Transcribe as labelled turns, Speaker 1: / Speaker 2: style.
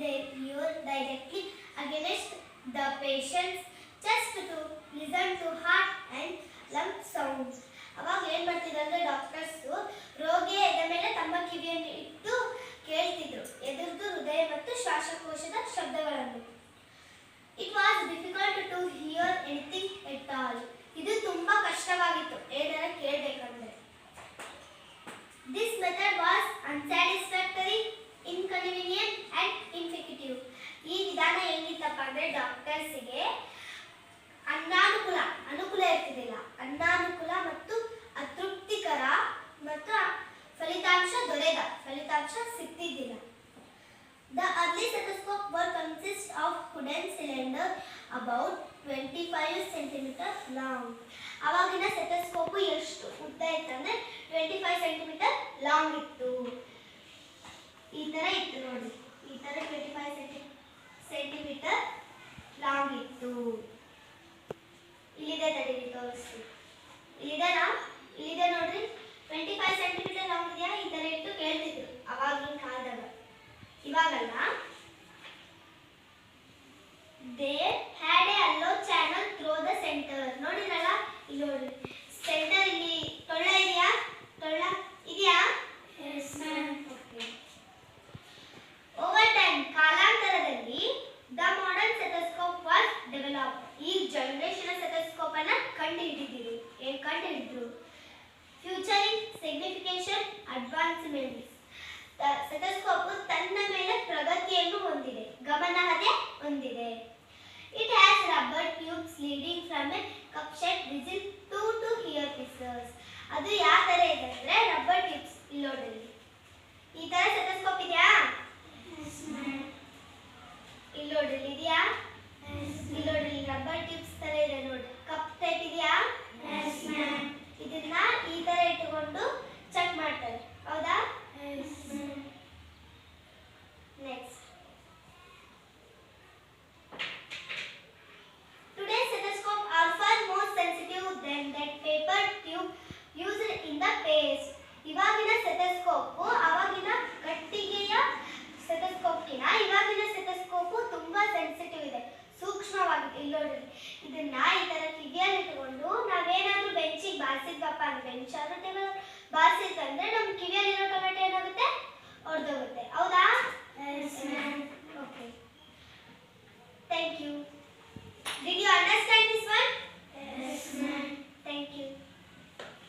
Speaker 1: their ear directly against the patient's chest to listen to heart and lung sounds. ಅವಾಗ ಏನು ಮಾಡ್ತಿದ್ರು ಅಂದರೆ doctors ರೋಗಿಯ ಎದೆ ಮೇಲೆ ತಮ್ಮ ಕಿವಿಯನ್ನು ಇಟ್ಟು ಕೇಳ್ತಿದ್ರು ಎದುರ್ದು ಹೃದಯ ಮತ್ತು ಶ್ವಾಸಕೋಶದ ಶಬ್ದಗಳನ್ನು. It was difficult to hear anything at all. ಇದು ತುಂಬ ಕಷ್ಟವಾಗಿತ್ತು ಏನಾರ ಕೇಳಬೇಕಂದ್ರೆ. This method was unsatisfactory, inconvenient and infective. ಈ ವಿಧಾನ ಹೆಂಗಿತ್ತಪ್ಪ ಅಂದರೆ ಡಾಕ್ಟರ್ಸಿಗೆ ಅನುಕೂಲ ಇರ್ತಿದ್ದಿಲ್ಲ, ಅನಾನುಕೂಲ ಮತ್ತು ಅತೃಪ್ತಿಕರ ಮತ್ತು ಫಲಿತಾಂಶ ಸಿಗ್ತಿದ್ದಿಲ್ಲ. The early stethoscope were consist of wooden cylinder about 25 cm long. ಅವಾಗಿನ ಸ್ಟೆಥೋಸ್ಕೋಪ್ ಎಷ್ಟು ಉದ್ದ ಇತ್ತು ಅಂದ್ರೆ 25 cm ಲಾಂಗ್ ಇತ್ತು. ಈ ತರ ಇತ್ತು ನೋಡಿ, ಈ ತರ 25 cm ಲಾಂಗ್ ಇತ್ತು. ಇಲ್ಲಿದೆ ತಡೀರಿ ತೋರಿಸ್ತೀನಿ. ಇಲ್ಲಿದೆ ನೋಡ್ರಿ, 25 cm ಲಾಂಗ್ ಇದೆಯಾ, ಈ ತರ ಇಟ್ಟು ಕೇಳ್ತಿದ್ರು ಅವಾಗಿನ ಕಾಲದಾಗ. ಇವಾಗಲ್ಲ. They had a hollow channel through the center. ನೋಡಿರಲ್ಲ, ಇಲ್ಲಿ ನೋಡ್ರಿ ಸೆಂಟರ್, ಇಲ್ಲಿ ಟೊಳ್ಳ ಇದೆಯಾ? Yes ma'am. Okay. Over time, ಕಾಲಾಂತರದಲ್ಲಿ the modern stethoscope was developed. ಈ ಜನರೇಷನ್ ಸ್ಟೆಥೋಸ್ಕೋಪ್ ಅನ್ನ ಕಂಡುಹಿಡಿದ್ರು. Featuring significant advancements. ಸ್ಟೆಥೋಸ್ಕೋಪ್ ತನ್ನ ಮೇಲೆ ಪ್ರಗತಿಯನ್ನು ಹೊಂದಿದೆ, ಗಮನಾರ್ಹತೆ ಹೊಂದಿದೆ. It has rubber tubes leading from a cup-shaped whistle to earpieces. ಅದು ಯಾವ ತರ ಇದೆ ಅಂದ್ರೆ ರಬ್ಬರ್ ಟ್ಯೂಬ್ಸ್. ಇಲ್ಲಿ ನೋಡಿ, ಈ ತರ ಸ್ಟೆಥೋಸ್ಕೋಪ್ ಇದೆಯಾ? ಇಲ್ಲಿ ನೋಡಿ, ಇದೆಯಾ? ಇಲ್ಲಿ ನೋಡಿ, ರಬ್ಬರ್ ಟ್ಯೂಬ್ಸ್ ತರ ಇದೆ ನೋಡಿ, ಕಪ್ ಟೈಪ್ ಇದೆಯಾ? ಇದನ್ನ ಈ ತರ ಇಟ್ಟುಕೊಂಡು ಚೆಕ್ ಮಾಡ್ತಾರೆ, ಹೌದಾ? Next. Today's stethoscope are far more sensitive than that paper tube used in the past. ಇವಾಗಿನ ಸ್ಟೆಥೋಸ್ಕೋಪ್ ಅವಾಗಿನ ಕಟ್ಟಿಗೆಯ ಸ್ಟೆಥೋಸ್ಕೋಪ್ಗಿನ ಇವಾಗಿನ ಸ್ಟೆಥೋಸ್ಕೋಪ್ ತುಂಬಾ ಸೆನ್ಸಿಟಿವ್ ಇದೆ, ಸೂಕ್ಷ್ಮವಾಗಿದೆ. ಇಲ್ಲಿ ನೋಡ್ರಿ, ಇದನ್ನ ಈ ತರ ಕಿವಿಯಲ್ಲಿ ಇಟ್ಟುಕೊಂಡು ನಾವೇನಾದ್ರೂ ಬೆಂಚಿಗೆ ಬಾರಿಸಿದ್ವಪ್ಪ ಅಂದ್ರೆ, ಬೆಂಚ್ ಆದ್ರೂ ಟೇಬಲ್ ಬಾರಿಸಿದ್ವಿ ಅಂದ್ರೆ